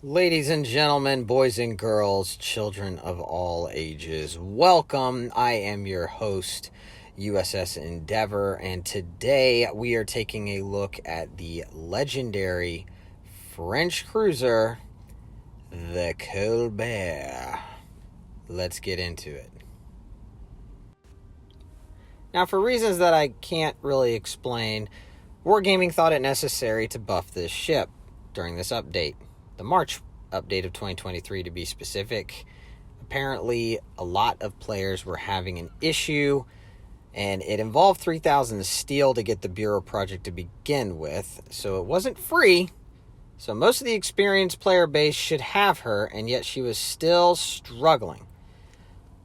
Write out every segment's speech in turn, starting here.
Ladies and gentlemen, boys and girls, children of all ages, welcome. I am your host, USS Endeavor, and today we are taking a look at the legendary French cruiser, the Colbert. Let's get into it. Now, for reasons that I can't really explain, Wargaming thought it necessary to buff this ship during this update. The March update of 2023 to be specific. Apparently, a lot of players were having an issue, and it involved 3,000 steel to get the Bureau project to begin with, so it wasn't free. So most of the experienced player base should have her, and yet she was still struggling.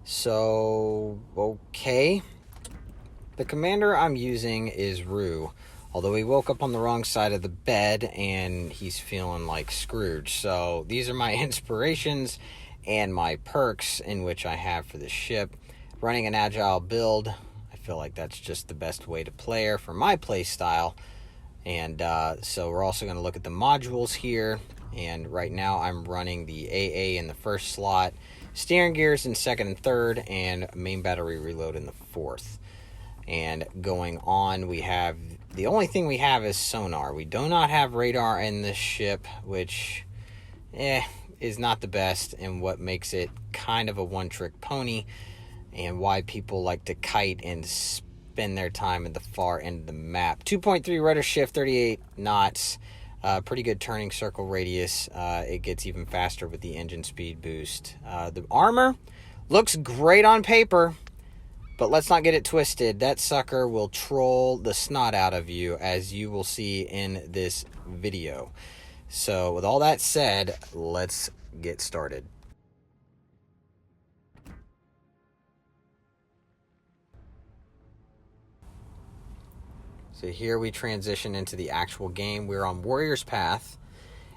So, okay. The commander I'm using is Rue. Although he woke up on the wrong side of the bed and he's feeling like Scrooge. So these are my inspirations and my perks in which I have for the ship. Running an agile build, I feel like that's just the best way to play her for my play style. And so we're also going to look at the modules here. And right now I'm running the AA in the first slot, steering gears in second and third, and main battery reload in the fourth. And going on, we have the only thing we have is sonar. We do not have radar in this ship, which is not the best, and what makes it kind of a one-trick pony, and why people like to kite and spend their time at the far end of the map. 2.3 rudder shift, 38 knots, pretty good turning circle radius. It gets even faster with the engine speed boost. The armor looks great on paper, but let's not get it twisted. That sucker will troll the snot out of you, as you will see in this video. So with all that said, let's get started. So here we transition into the actual game. We're on Warrior's Path,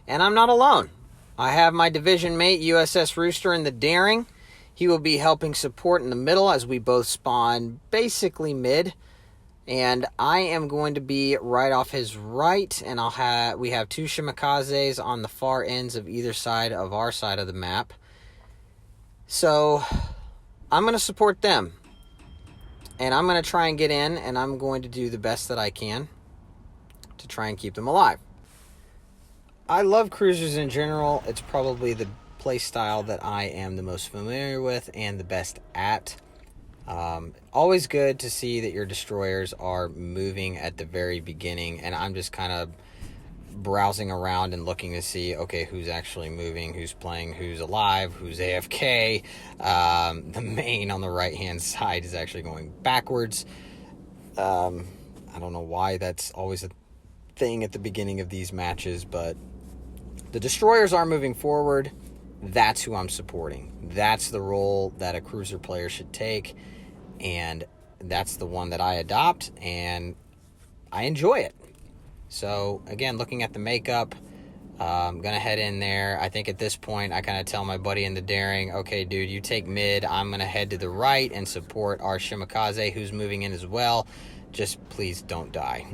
and I'm not alone. I have my division mate, USS Rooster, in the Daring. He will be helping support in the middle as we both spawn basically mid. And I am going to be right off his right, and we have two Shimikazes on the far ends of either side of our side of the map. So I'm going to support them. And I'm going to try and get in, and I'm going to do the best that I can to try and keep them alive. I love cruisers in general. It's probably the play style that I am the most familiar with and the best at. Always good to see that your destroyers are moving at the very beginning, and I'm just kind of browsing around and looking to see, okay, who's actually moving, who's playing, who's alive, who's AFK. The main on the right hand side is actually going backwards. I don't know why that's always a thing at the beginning of these matches, but the destroyers are moving forward. That's who I'm supporting. That's the role that a cruiser player should take, and that's the one that I adopt, and I enjoy it. So again, looking at the makeup, I'm gonna head in there. I think at this point I kind of tell my buddy in the Daring, okay dude, you take mid, I'm gonna head to the right and support our Shimikaze who's moving in as well. Just please don't die.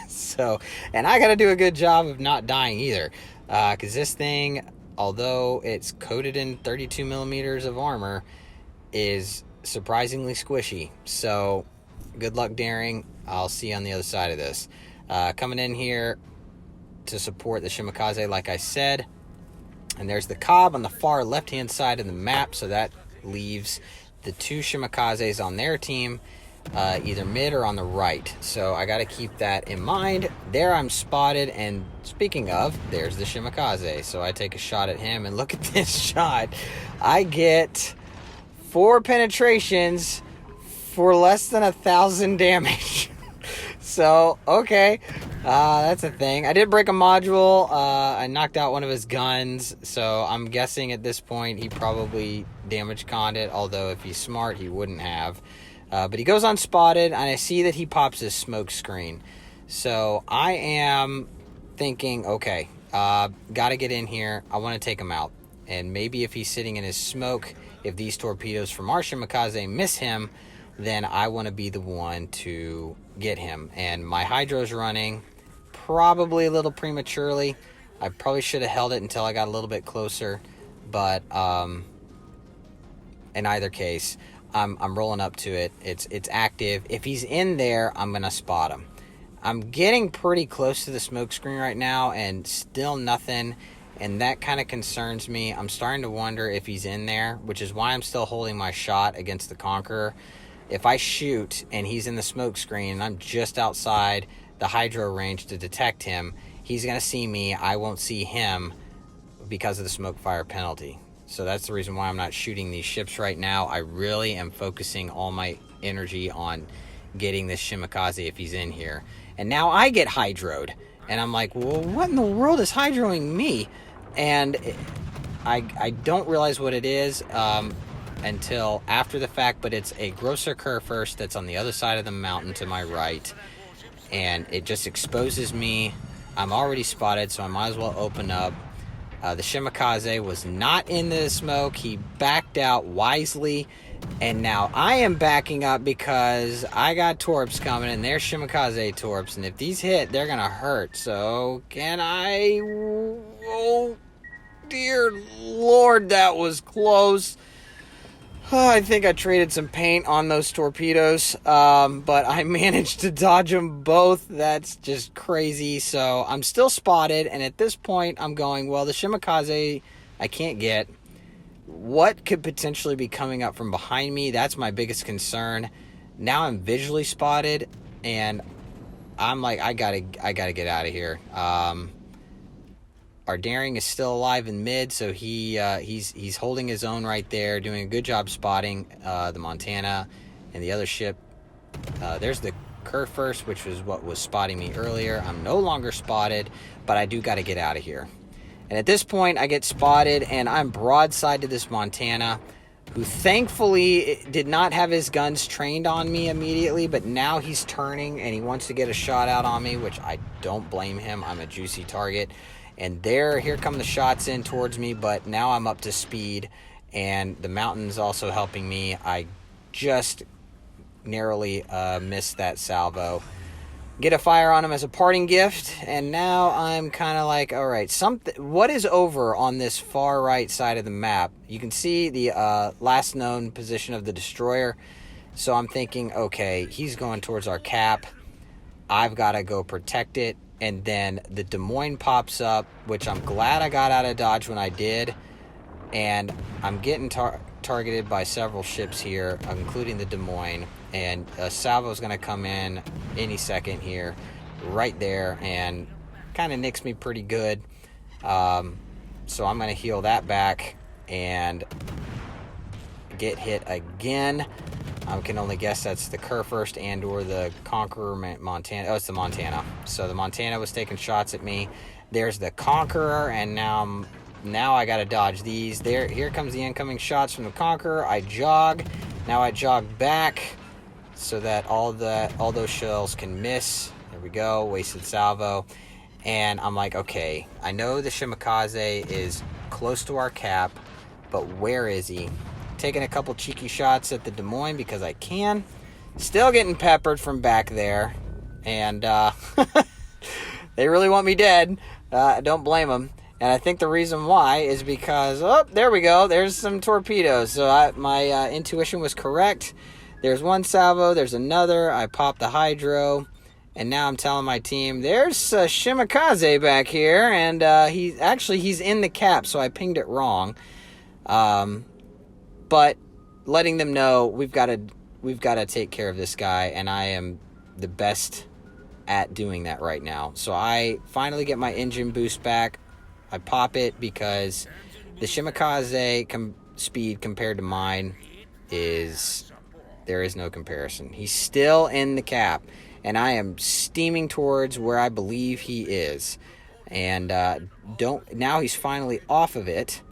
So, and I gotta do a good job of not dying either, because this thing, although it's coated in 32 millimeters of armor, is surprisingly squishy. So good luck, Daring. I'll see you on the other side of this. Coming in here to support the Shimikaze, like I said. And there's the Cobb on the far left-hand side of the map, so that leaves the two Shimikazes on their team, either mid or on the right. So I got to keep that in mind. There I'm spotted, and speaking of, there's the Shimikaze. So I take a shot at him, and look at this shot. I get 4 penetrations for less than 1,000 damage. So, okay, that's a thing. I did break a module. I knocked out one of his guns, so I'm guessing at this point he probably damage conned it, although if he's smart, he wouldn't have. But he goes unspotted, and I see that he pops his smoke screen. So I am thinking, okay, got to get in here. I want to take him out. And maybe if he's sitting in his smoke, if these torpedoes from our Shimikaze miss him, then I want to be the one to get him. And my hydro's running probably a little prematurely. I probably should have held it until I got a little bit closer, but in either case, I'm rolling up to it. It's active. If he's in there, I'm gonna spot him. I'm getting pretty close to the smoke screen right now, and still nothing, and that kind of concerns me. I'm starting to wonder if he's in there, which is why I'm still holding my shot against the Conqueror. If I shoot and he's in the smoke screen and I'm just outside the hydro range to detect him, he's going to see me. I won't see him because of the smoke fire penalty. So that's the reason why I'm not shooting these ships right now. I really am focusing all my energy on getting this Shimakaze if he's in here. And now I get hydroed. And I'm like, well, what in the world is hydroing me? And I don't realize what it is until after the fact, but it's a grosser Kurfürst that's on the other side of the mountain to my right. And it just exposes me. I'm already spotted, so I might as well open up. The Shimakaze was not in the smoke. He backed out wisely. And now I am backing up because I got torps coming, and they're Shimakaze torps. And if these hit, they're going to hurt. So can I... Oh, dear Lord, that was close. I think I traded some paint on those torpedoes, but I managed to dodge them both. That's just crazy. So I'm still spotted, and at this point, I'm going, well, the Shimakaze I can't get. What could potentially be coming up from behind me? That's my biggest concern. Now I'm visually spotted, and I'm like, I gotta get out of here. Our Daring is still alive in mid, so he's holding his own right there, doing a good job spotting the Montana and the other ship. There's the Kurfürst, which was what was spotting me earlier. I'm no longer spotted, but I do got to get out of here. And at this point, I get spotted, and I'm broadside to this Montana, who thankfully did not have his guns trained on me immediately, but now he's turning, and he wants to get a shot out on me, which I don't blame him. I'm a juicy target. And here come the shots in towards me, but now I'm up to speed, and the mountain's also helping me. I just narrowly missed that salvo. Get a fire on him as a parting gift, and now I'm kind of like, all right, what is over on this far right side of the map? You can see the last known position of the destroyer, so I'm thinking, okay, he's going towards our cap. I've got to go protect it. And then the Des Moines pops up, which I'm glad I got out of Dodge when I did. And I'm getting targeted by several ships here, including the Des Moines. And a salvo's going to come in any second here, right there, and kind of nicks me pretty good. So I'm going to heal that back and get hit again. I can only guess that's the Kurfürst and or the Conqueror Montana. Oh, it's the Montana. So the Montana was taking shots at me. There's the Conqueror, and now I got to dodge these. Here comes the incoming shots from the Conqueror. I jog. Now I jog back so that all those shells can miss. There we go. Wasted salvo. And I'm like, okay, I know the Shimakaze is close to our cap, but where is he? Taking a couple cheeky shots at the Des Moines because I can. Still getting peppered from back there. And they really want me dead. I don't blame them. And I think the reason why is because, oh, there we go. There's some torpedoes. So my intuition was correct. There's one salvo. There's another. I popped the hydro. And now I'm telling my team, there's Shimakaze back here. And he's in the cap. So I pinged it wrong. But letting them know we've got to take care of this guy, and I am the best at doing that right now. So I finally get my engine boost back. I pop it because the Shimakaze speed compared to mine there is no comparison. He's still in the cap, and I am steaming towards where I believe he is. And now he's finally off of it,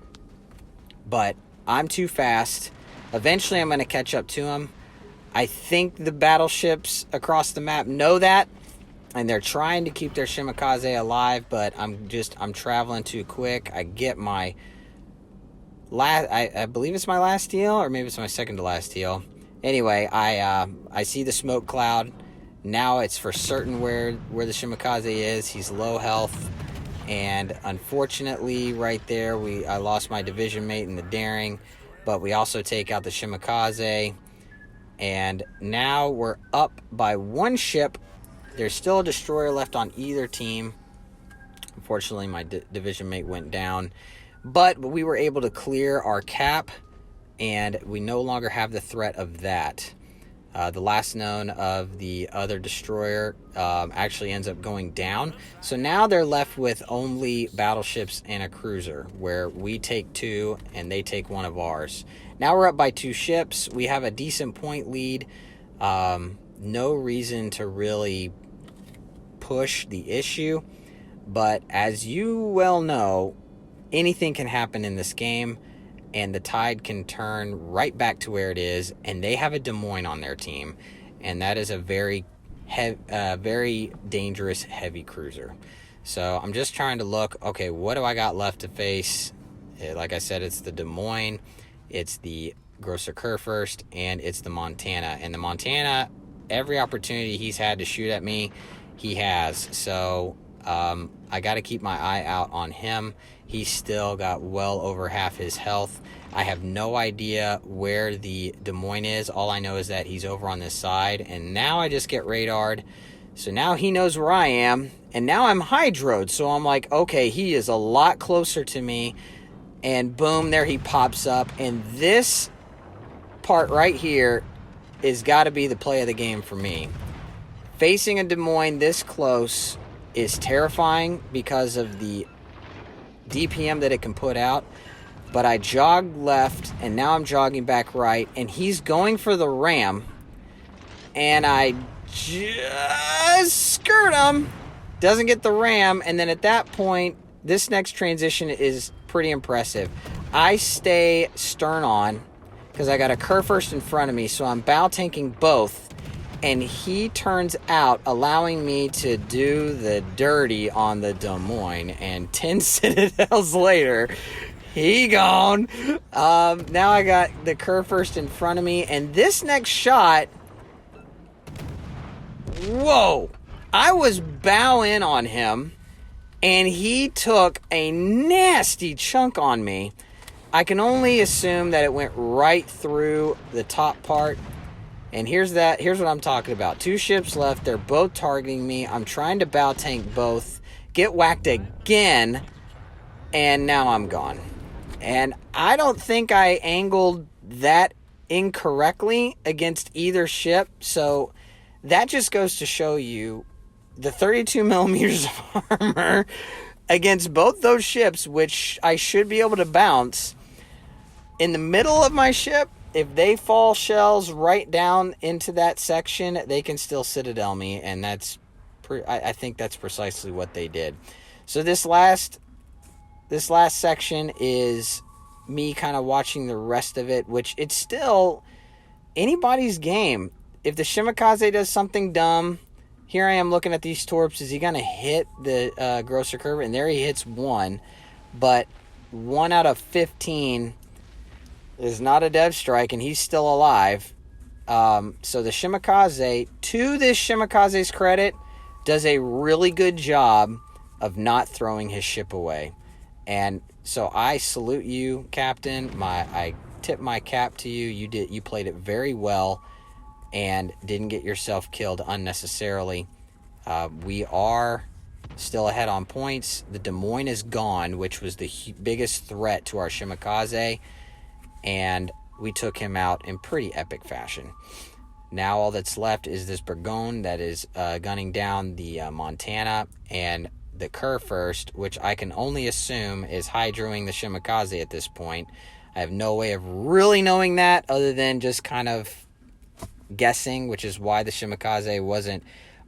but I'm too fast. Eventually, I'm going to catch up to him. I think the battleships across the map know that, and they're trying to keep their Shimakaze alive, but I'm traveling too quick. I get my I believe it's my last heal, or maybe it's my second to last heal. Anyway, I see the smoke cloud. Now it's for certain where the Shimakaze is. He's low health. And unfortunately, right there, I lost my division mate in the daring, but we also take out the Shimakaze. And now we're up by 1 ship. There's still a destroyer left on either team. Unfortunately, my division mate went down. But we were able to clear our cap, and we no longer have the threat of that. The last known of the other destroyer actually ends up going down. So now they're left with only battleships and a cruiser, where we take 2 and they take 1 of ours. Now we're up by 2 ships. We have a decent point lead. No reason to really push the issue. But as you well know, anything can happen in this game, and the tide can turn right back to where it is, and they have a Des Moines on their team, and that is a very dangerous heavy cruiser. So I'm just trying to look, okay, what do I got left to face? Like I said, it's the Des Moines, it's the Grosser Kurfürst, and it's the Montana. And the Montana, every opportunity he's had to shoot at me, he has. So I got to keep my eye out on him. He's still got well over half his health. I have no idea where the Des Moines is. All I know is that he's over on this side. And now I just get radared. So now he knows where I am. And now I'm hydroed. So I'm like, okay, he is a lot closer to me. And boom, there he pops up. And this part right here is got to be the play of the game for me. Facing a Des Moines this close is terrifying because of the DPM that it can put out. But I jogged left, and now I'm jogging back right, and he's going for the ram, and I just skirt him. Doesn't get the ram, and then at that point, this next transition is pretty impressive. I stay stern on because I got a Kurfürst in front of me, so I'm bow tanking both. And he turns out allowing me to do the dirty on the Des Moines. And 10 citadels later, he gone. Now I got the Kurfürst in front of me. And this next shot, whoa. I was bow in on him, and he took a nasty chunk on me. I can only assume that it went right through the top part. And here's what I'm talking about. 2 ships left. They're both targeting me. I'm trying to bow tank both. Get whacked again. And now I'm gone. And I don't think I angled that incorrectly against either ship. So that just goes to show you the 32 millimeters of armor against both those ships, which I should be able to bounce. In the middle of my ship, if they fall shells right down into that section, they can still citadel me, and I think that's precisely what they did. So this last section is me kind of watching the rest of it, which it's still anybody's game. If the Shimakaze does something dumb, here I am looking at these torps. Is he going to hit the Grosser Kurfürst? And there he hits 1, but 1 out of 15 is not a dev strike, and he's still alive. So the Shimakaze, to this Shimakaze's credit, does a really good job of not throwing his ship away. And so I salute you, Captain. I tip my cap to you. You played it very well and didn't get yourself killed unnecessarily. We are still ahead on points. The Des Moines is gone, which was the biggest threat to our Shimakaze. And we took him out in pretty epic fashion. Now all that's left is this Burgoyne that is gunning down the Montana, and the Kurfürst, which I can only assume is hydroing the Shimakaze at this point. I have no way of really knowing that other than just kind of guessing, which is why the Shimakaze wasn't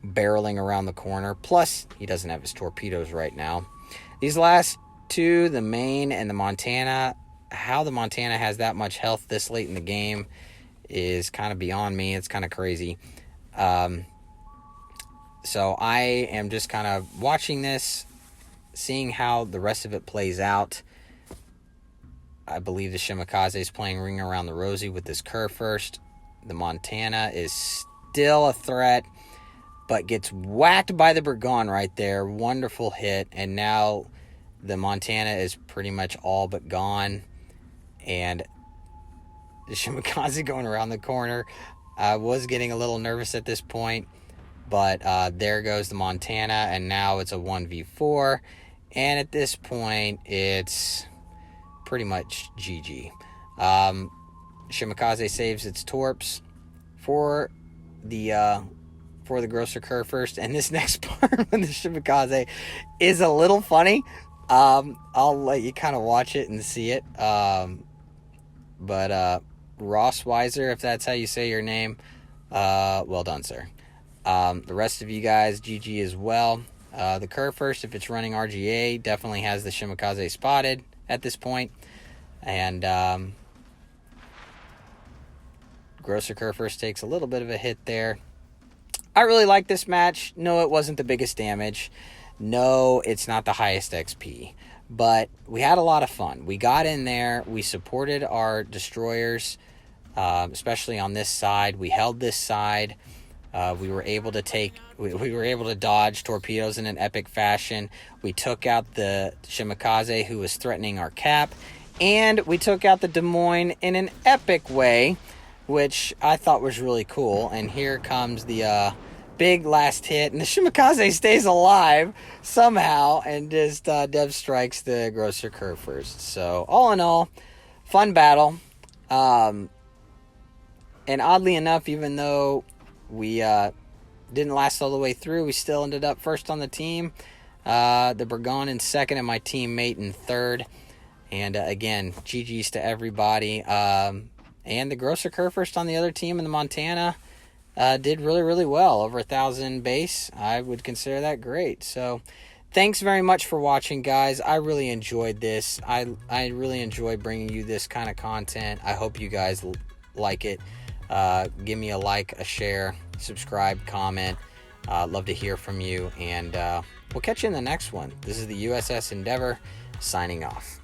barreling around the corner. Plus, he doesn't have his torpedoes right now. These last 2, the Maine and the Montana, how the Montana has that much health this late in the game is kind of beyond me. It's kind of crazy. So I am just kind of watching this, seeing how the rest of it plays out. I believe the Shimakaze is playing Ring Around the Rosie with this Kurfürst. The Montana is still a threat. but gets whacked by the Burgon right there. Wonderful hit, and now the Montana is pretty much all but gone, and the Shimakaze going around the corner. I was getting a little nervous at this point, but there goes the Montana, and now it's a 1v4, and at this point, it's pretty much GG. Shimakaze saves its torps for the Grosser Curve first, and this next part when the Shimakaze is a little funny. I'll let you kind of watch it and see it. But Ross Weiser, if that's how you say your name, well done, sir. The rest of you guys, GG as well. The Curve first, if it's running RGA, definitely has the Shimakaze spotted at this point. And Grosser Curve first takes a little bit of a hit there. I really like this match. No, it wasn't the biggest damage. No, it's not the highest XP. But we had a lot of fun. We got in there. We supported our destroyers, especially on this side. We held this side. We were able to dodge torpedoes in an epic fashion. We took out the Shimakaze, who was threatening our cap. And we took out the Des Moines in an epic way, which I thought was really cool. And here comes the big last hit, and the Shimakaze stays alive somehow, and just Dev strikes the Grosser Curve first. So all in all, fun battle. And oddly enough, even though we didn't last all the way through, we still ended up first on the team. The Burgon in second, and my teammate in third. And again, GG's to everybody. And the Grosser Curve first on the other team in the Montana did really, really well. Over 1,000 base. I would consider that great. So thanks very much for watching, guys. I really enjoyed this. I really enjoy bringing you this kind of content. I hope you guys like it. Give me a like, a share, subscribe, comment. Love to hear from you. And we'll catch you in the next one. This is the USS Endeavor signing off.